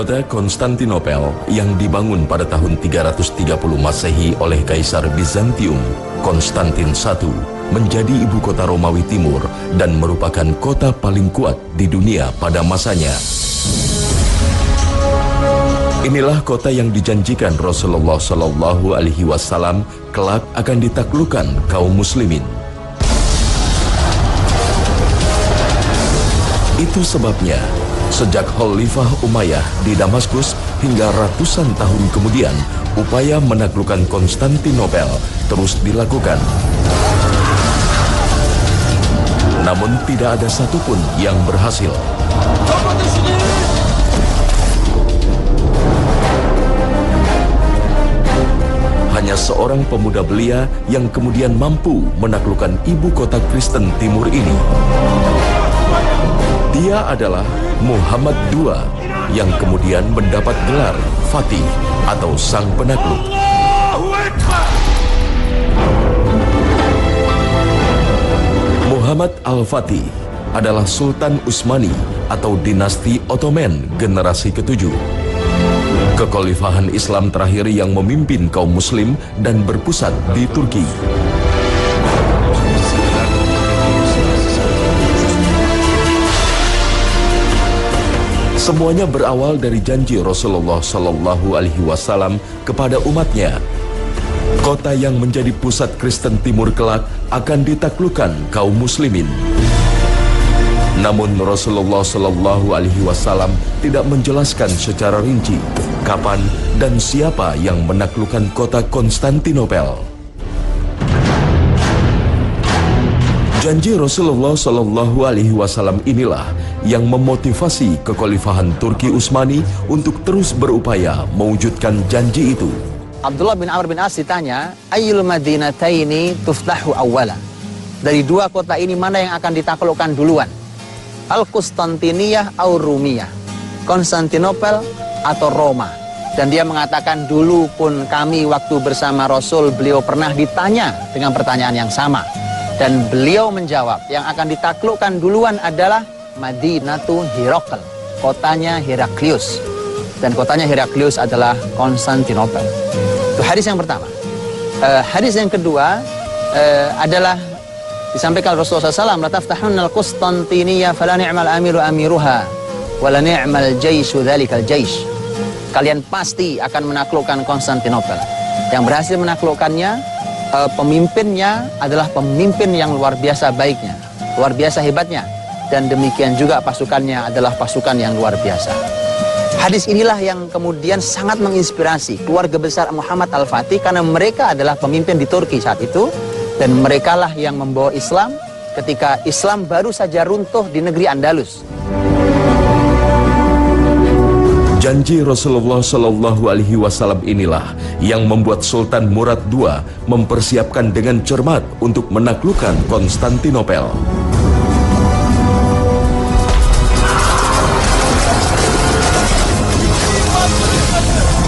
Kota Konstantinopel yang dibangun pada tahun 330 Masehi oleh Kaisar Bizantium, Konstantin I, menjadi ibu kota Romawi Timur dan merupakan kota paling kuat di dunia pada masanya. Inilah kota yang dijanjikan Rasulullah Shallallahu Alaihi Wasallam kelak akan ditaklukkan kaum muslimin. Itu sebabnya sejak Khalifah Umayyah di Damaskus hingga ratusan tahun kemudian, upaya menaklukkan Konstantinopel terus dilakukan. Namun tidak ada satupun yang berhasil. Hanya seorang pemuda belia yang kemudian mampu menaklukkan ibu kota Kristen Timur ini. Dia adalah Muhammad II yang kemudian mendapat gelar Fatih atau Sang Penakluk. Muhammad Al-Fatih adalah Sultan Utsmani atau dinasti Ottoman generasi ke-7. Kekhalifahan Islam terakhir yang memimpin kaum muslim dan berpusat di Turki. Semuanya berawal dari janji Rasulullah Shallallahu Alaihi Wasallam kepada umatnya. Kota yang menjadi pusat Kristen Timur kelak akan ditaklukkan kaum muslimin. Namun Rasulullah Shallallahu Alaihi Wasallam tidak menjelaskan secara rinci kapan dan siapa yang menaklukkan kota Konstantinopel. Janji Rasulullah Shallallahu Alaihi Wasallam inilah yang memotivasi kekhalifahan Turki Utsmani untuk terus berupaya mewujudkan janji itu. Abdullah bin Amr bin As ditanya, ayyul madinataini tuftahu awwala. Dari dua kota ini mana yang akan ditaklukkan duluan? Al-Qustantiniyah atau Rumiyah? Konstantinopel atau Roma? Dan dia mengatakan, dulu pun kami waktu bersama Rasul, beliau pernah ditanya dengan pertanyaan yang sama. Dan beliau menjawab, yang akan ditaklukkan duluan adalah Madinatu Herakl, kotanya Heraklius. Dan kotanya Heraklius adalah Konstantinopel. Itu hadis yang pertama. Hadis yang kedua adalah disampaikan Rasulullah SAW, la taftahunna al-Qustantiniyah fala ni'mal amiru amiruha wala ni'mal jaishu dzalikal jaish. Kalian pasti akan menaklukkan Konstantinopel. Yang berhasil menaklukkannya, pemimpinnya adalah pemimpin yang luar biasa baiknya, luar biasa hebatnya. Dan demikian juga pasukannya adalah pasukan yang luar biasa. Hadis inilah yang kemudian sangat menginspirasi keluarga besar Muhammad Al-Fatih, karena mereka adalah pemimpin di Turki saat itu. Dan merekalah yang membawa Islam ketika Islam baru saja runtuh di negeri Andalus. Janji Rasulullah Shallallahu Alaihi Wasallam inilah yang membuat Sultan Murad II mempersiapkan dengan cermat untuk menaklukkan Konstantinopel.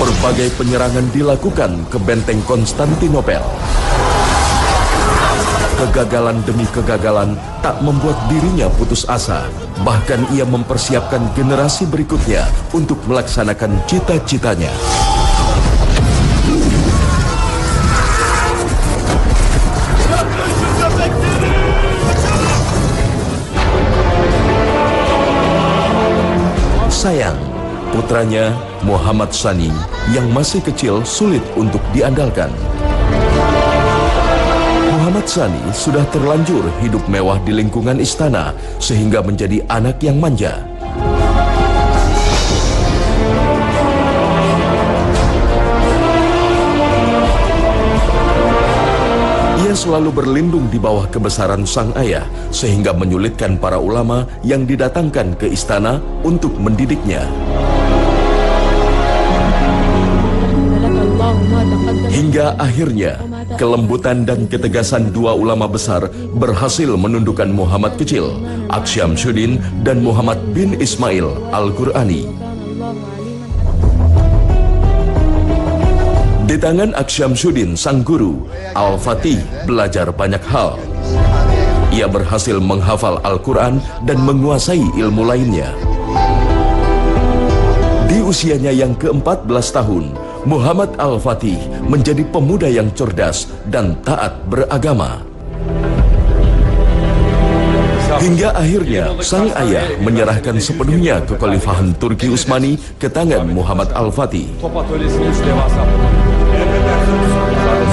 Berbagai penyerangan dilakukan ke benteng Konstantinopel. Kegagalan demi kegagalan tak membuat dirinya putus asa. Bahkan ia mempersiapkan generasi berikutnya untuk melaksanakan cita-citanya. Sayang, putranya Muhammad Tsani yang masih kecil sulit untuk diandalkan. Muhammad Tsani sudah terlanjur hidup mewah di lingkungan istana sehingga menjadi anak yang manja. Ia selalu berlindung di bawah kebesaran sang ayah sehingga menyulitkan para ulama yang didatangkan ke istana untuk mendidiknya. Hingga akhirnya kelembutan dan ketegasan dua ulama besar berhasil menundukkan Muhammad kecil, Aksyamsuddin dan Muhammad bin Ismail Al-Qurani. Di tangan Aksyamsuddin, sang guru, Al-Fatih belajar banyak hal. Ia berhasil menghafal Al-Quran dan menguasai ilmu lainnya. Di usianya yang ke-14 tahun, Muhammad Al-Fatih menjadi pemuda yang cerdas dan taat beragama. Hingga akhirnya sang ayah menyerahkan sepenuhnya kekhalifahan Turki Utsmani ke tangan Muhammad Al-Fatih.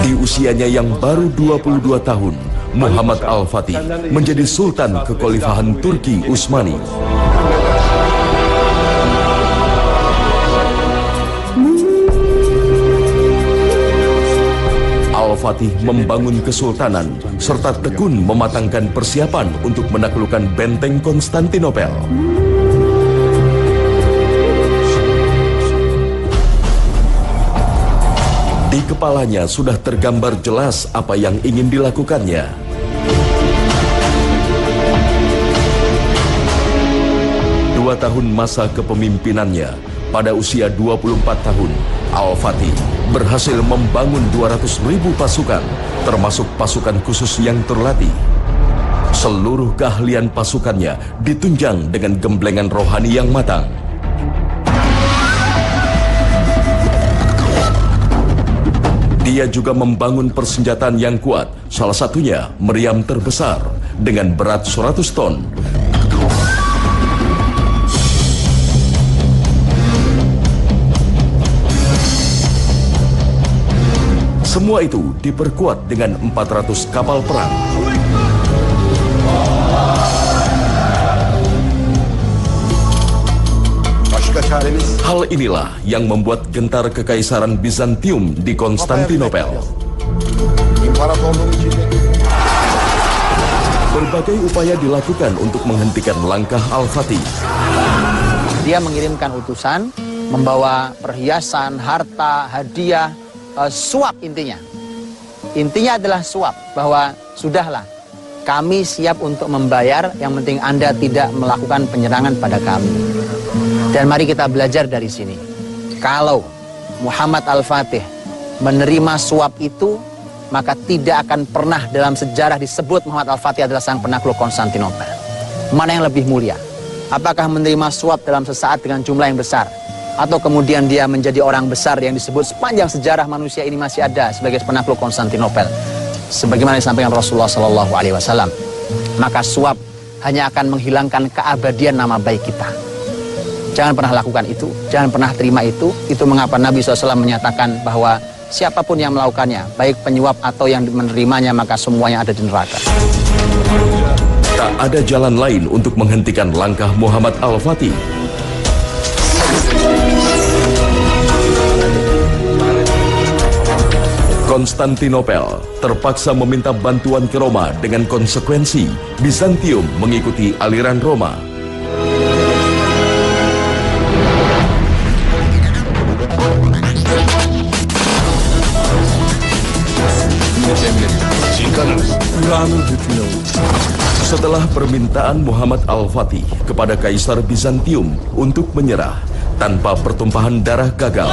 Di usianya yang baru 22 tahun, Muhammad Al-Fatih menjadi Sultan Kekhalifahan Turki Utsmani. Al-Fatih membangun kesultanan serta tekun mematangkan persiapan untuk menaklukkan benteng Konstantinopel. Di kepalanya sudah tergambar jelas apa yang ingin dilakukannya. Dua tahun masa kepemimpinannya, pada usia 24 tahun, Al-Fatih berhasil membangun 200.000 pasukan, termasuk pasukan khusus yang terlatih. Seluruh keahlian pasukannya ditunjang dengan gemblengan rohani yang matang. Dia juga membangun persenjataan yang kuat, salah satunya meriam terbesar dengan berat 100 ton. Semua itu diperkuat dengan 400 kapal perang. Hal inilah yang membuat gentar kekaisaran Bizantium di Konstantinopel. Berbagai upaya dilakukan untuk menghentikan langkah Al-Fatih. Dia mengirimkan utusan, membawa perhiasan, harta, hadiah, suap intinya. Intinya adalah suap, bahwa sudahlah, kami siap untuk membayar, yang penting Anda tidak melakukan penyerangan pada kami. Dan mari kita belajar dari sini. Kalau Muhammad Al-Fatih menerima suap itu, maka tidak akan pernah dalam sejarah disebut Muhammad Al-Fatih adalah sang penakluk Konstantinopel. Mana yang lebih mulia? Apakah menerima suap dalam sesaat dengan jumlah yang besar? Atau kemudian dia menjadi orang besar yang disebut sepanjang sejarah manusia ini masih ada sebagai penakluk Konstantinopel, sebagaimana disampaikan Rasulullah SAW. Maka suap hanya akan menghilangkan keabadian nama baik kita. Jangan pernah lakukan itu, jangan pernah terima itu. Itu mengapa Nabi SAW menyatakan bahwa siapapun yang melakukannya, baik penyuap atau yang menerimanya, maka semuanya ada di neraka. Tak ada jalan lain untuk menghentikan langkah Muhammad Al-Fatih. Konstantinopel terpaksa meminta bantuan ke Roma dengan konsekuensi Bizantium mengikuti aliran Roma. Setelah permintaan Muhammad Al-Fatih kepada Kaisar Bizantium untuk menyerah tanpa pertumpahan darah gagal,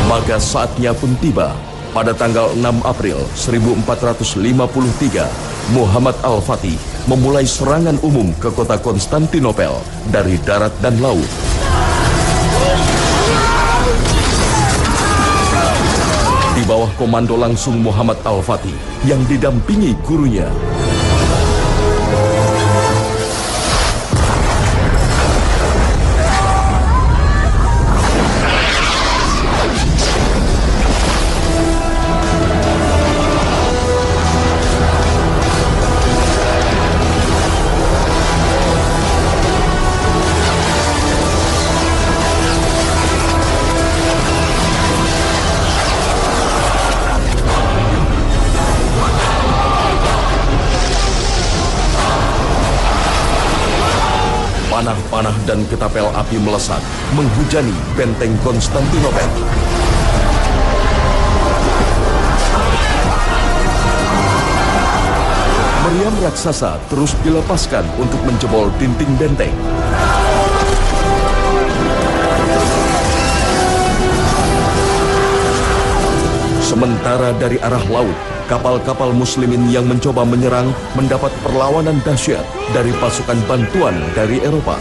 maka saatnya pun tiba. Pada tanggal 6 April 1453, Muhammad Al-Fatih memulai serangan umum ke kota Konstantinopel dari darat dan laut. Di bawah komando langsung Muhammad Al-Fatih yang didampingi gurunya. Panah-panah dan ketapel api melesat menghujani benteng Konstantinopel. Meriam raksasa terus dilepaskan untuk menjebol dinding benteng. Sementara dari arah laut, kapal-kapal muslimin yang mencoba menyerang mendapat perlawanan dahsyat dari pasukan bantuan dari Eropa.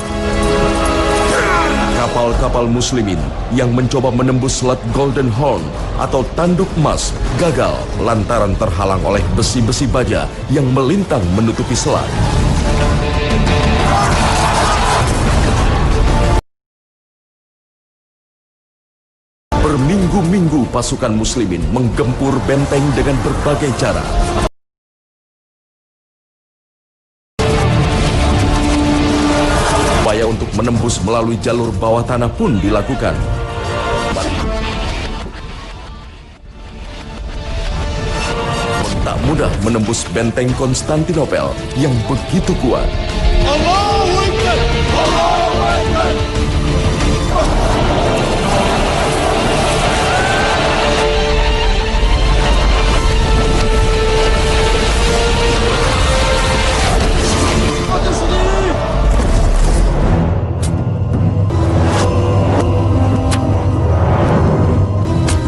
Kapal-kapal muslimin yang mencoba menembus Selat Golden Horn atau Tanduk Emas gagal lantaran terhalang oleh besi-besi baja yang melintang menutupi selat. Berminggu-minggu pasukan muslimin menggempur benteng dengan berbagai cara. Upaya untuk menembus melalui jalur bawah tanah pun dilakukan. Tak mudah menembus benteng Konstantinopel yang begitu kuat. Allahu Akbar! Allahu Akbar!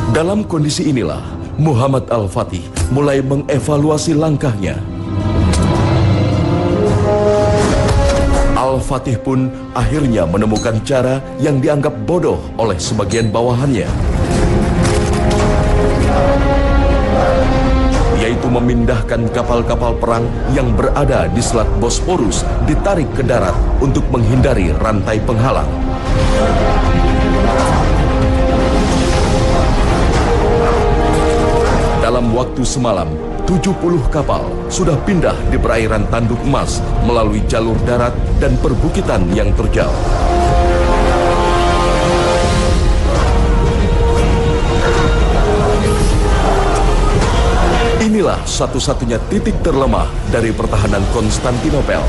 Dalam kondisi inilah, Muhammad Al-Fatih mulai mengevaluasi langkahnya. Al-Fatih pun akhirnya menemukan cara yang dianggap bodoh oleh sebagian bawahannya, yaitu memindahkan kapal-kapal perang yang berada di Selat Bosporus ditarik ke darat untuk menghindari rantai penghalang. Dalam waktu semalam, 70 kapal sudah pindah di perairan Tanduk Emas melalui jalur darat dan perbukitan yang terjal. Inilah satu-satunya titik terlemah dari pertahanan Konstantinopel.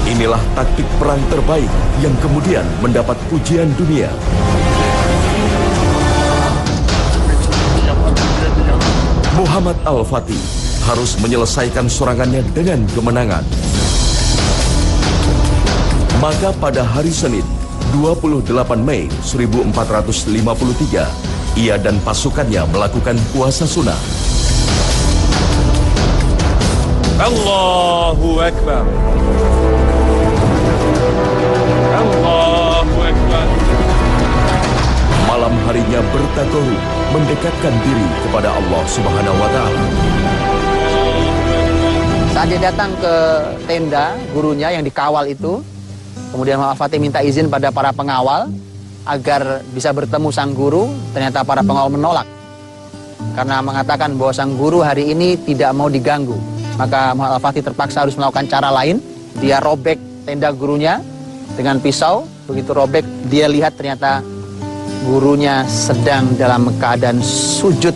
Inilah taktik perang terbaik yang kemudian mendapat pujian dunia. Muhammad Al-Fatih harus menyelesaikan serangannya dengan kemenangan. Maka pada hari Senin, 28 Mei 1453, ia dan pasukannya melakukan puasa sunnah. Allahu Akbar. Allahu Akbar. Malam harinya bertakohu, mendekatkan diri kepada Allah Subhanahu wa Ta'ala. Saat dia datang ke tenda gurunya yang dikawal itu, kemudian Muhammad Al-Fatih minta izin pada para pengawal agar bisa bertemu sang guru. Ternyata para pengawal menolak karena mengatakan bahwa sang guru hari ini tidak mau diganggu. Maka Muhammad Al-Fatih terpaksa harus melakukan cara lain. Dia robek tenda gurunya dengan pisau. Begitu robek, dia lihat ternyata gurunya sedang dalam keadaan sujud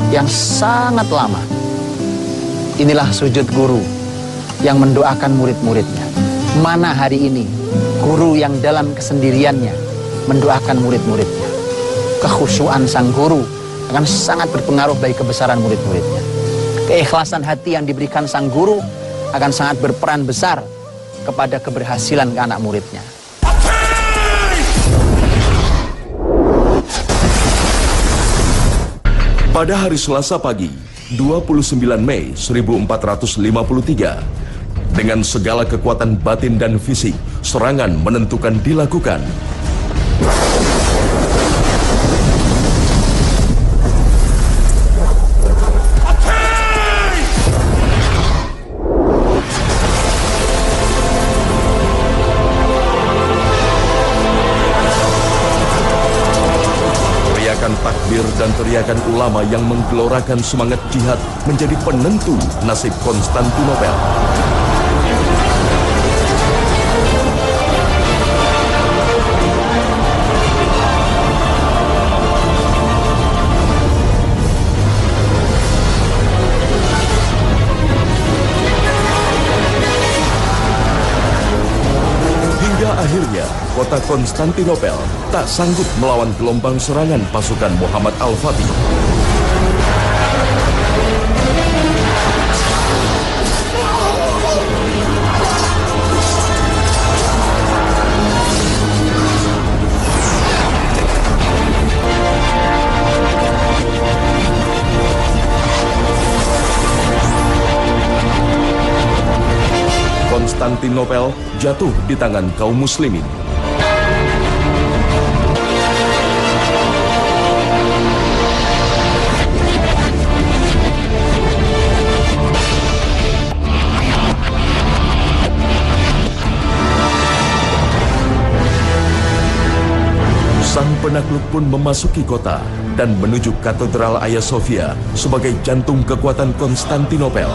yang sangat lama. Inilah sujud guru yang mendoakan murid-muridnya. Mana hari ini guru yang dalam kesendiriannya mendoakan murid-muridnya. Kekhusyuan sang guru akan sangat berpengaruh bagi kebesaran murid-muridnya. Keikhlasan hati yang diberikan sang guru akan sangat berperan besar kepada keberhasilan anak muridnya. Pada hari Selasa pagi, 29 Mei 1453, dengan segala kekuatan batin dan fisik, serangan menentukan dilakukan. Takbir dan teriakan ulama yang menggelorakan semangat jihad menjadi penentu nasib Konstantinopel. Akhirnya, kota Konstantinopel tak sanggup melawan gelombang serangan pasukan Muhammad Al-Fatih. Konstantinopel jatuh di tangan kaum muslimin. Sang penakluk pun memasuki kota dan menuju Katedral Hagia Sophia sebagai jantung kekuatan Konstantinopel.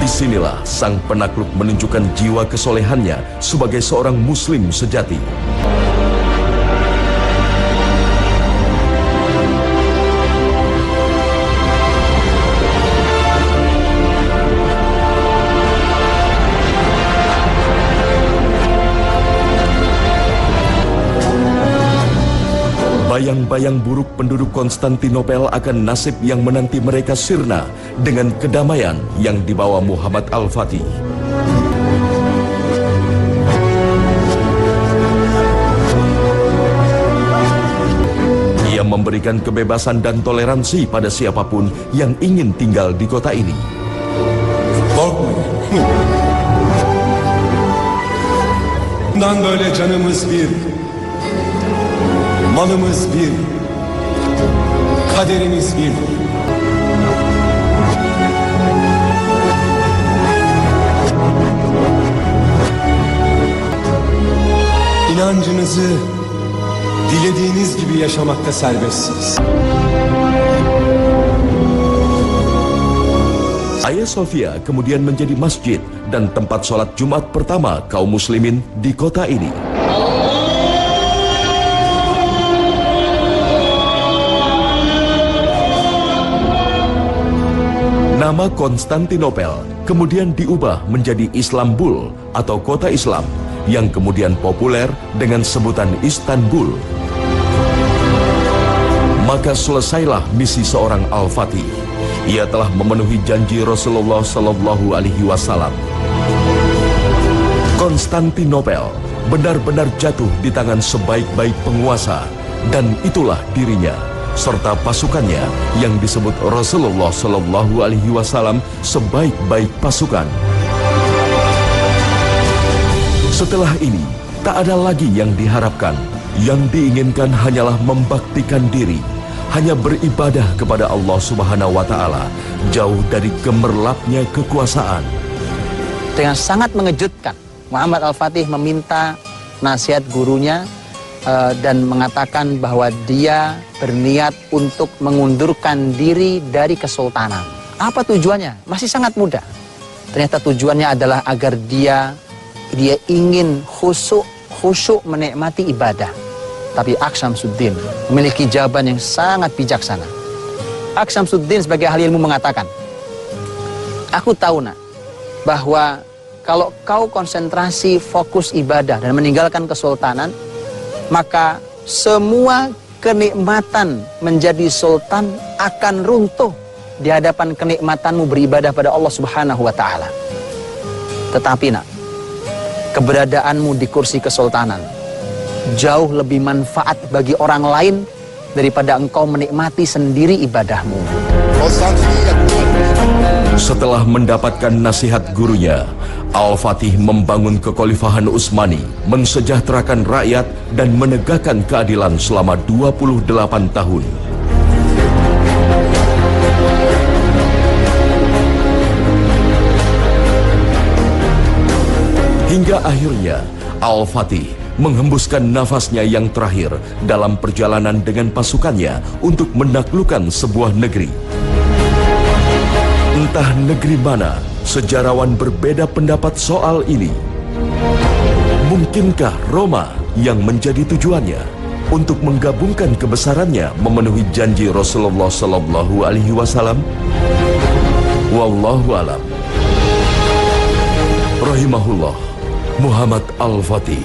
Disinilah sang penakluk menunjukkan jiwa kesolehannya sebagai seorang muslim sejati. Bayang-bayang buruk penduduk Konstantinopel akan nasib yang menanti mereka sirna dengan kedamaian yang dibawa Muhammad Al-Fatih. Ia memberikan kebebasan dan toleransi pada siapapun yang ingin tinggal di kota ini. Korkmayın. Bundan böyle canımız bir. Malımız bir, kaderimiz bir. İnancınızı dilediğiniz gibi yaşamakta serbestsiniz. Hagia Sophia kemudian menjadi masjid dan tempat sholat Jumat pertama kaum muslimin di kota ini. Nama Konstantinopel kemudian diubah menjadi Islambul atau kota Islam yang kemudian populer dengan sebutan Istanbul. Maka selesailah misi seorang Al-Fatih. Ia telah memenuhi janji Rasulullah Sallallahu Alaihi Wasallam. Konstantinopel benar-benar jatuh di tangan sebaik-baik penguasa, dan itulah dirinya serta pasukannya yang disebut Rasulullah Sallallahu Alaihi Wasallam sebaik-baik pasukan. Setelah ini, tak ada lagi yang diharapkan. Yang diinginkan hanyalah membaktikan diri, hanya beribadah kepada Allah Subhanahu wa Ta'ala, jauh dari gemerlapnya kekuasaan. Dengan sangat mengejutkan, Muhammad Al-Fatih meminta nasihat gurunya dan mengatakan bahwa dia berniat untuk mengundurkan diri dari kesultanan. Apa tujuannya? Masih sangat muda. Ternyata tujuannya adalah agar dia ingin khusyuk menikmati ibadah. Tapi Aqs Syamsuddin memiliki jawaban yang sangat bijaksana. Aqs Syamsuddin sebagai ahli ilmu mengatakan, aku tahu nak, bahwa kalau kau konsentrasi fokus ibadah dan meninggalkan kesultanan, maka semua kenikmatan menjadi sultan akan runtuh di hadapan kenikmatanmu beribadah pada Allah Subhanahu wa Ta'ala. Tetapi nak, keberadaanmu di kursi kesultanan jauh lebih manfaat bagi orang lain daripada engkau menikmati sendiri ibadahmu. Setelah mendapatkan nasihat gurunya, Al-Fatih membangun kekhalifahan Utsmani, mensejahterakan rakyat dan menegakkan keadilan selama 28 tahun. Hingga akhirnya Al-Fatih menghembuskan nafasnya yang terakhir dalam perjalanan dengan pasukannya untuk menaklukkan sebuah negeri. Entah negeri mana, sejarawan berbeda pendapat soal ini. Mungkinkah Roma yang menjadi tujuannya untuk menggabungkan kebesarannya memenuhi janji Rasulullah Sallallahu Alaihi Wasallam? Wallahu alam. Rahimahullah, Muhammad Al-Fatih.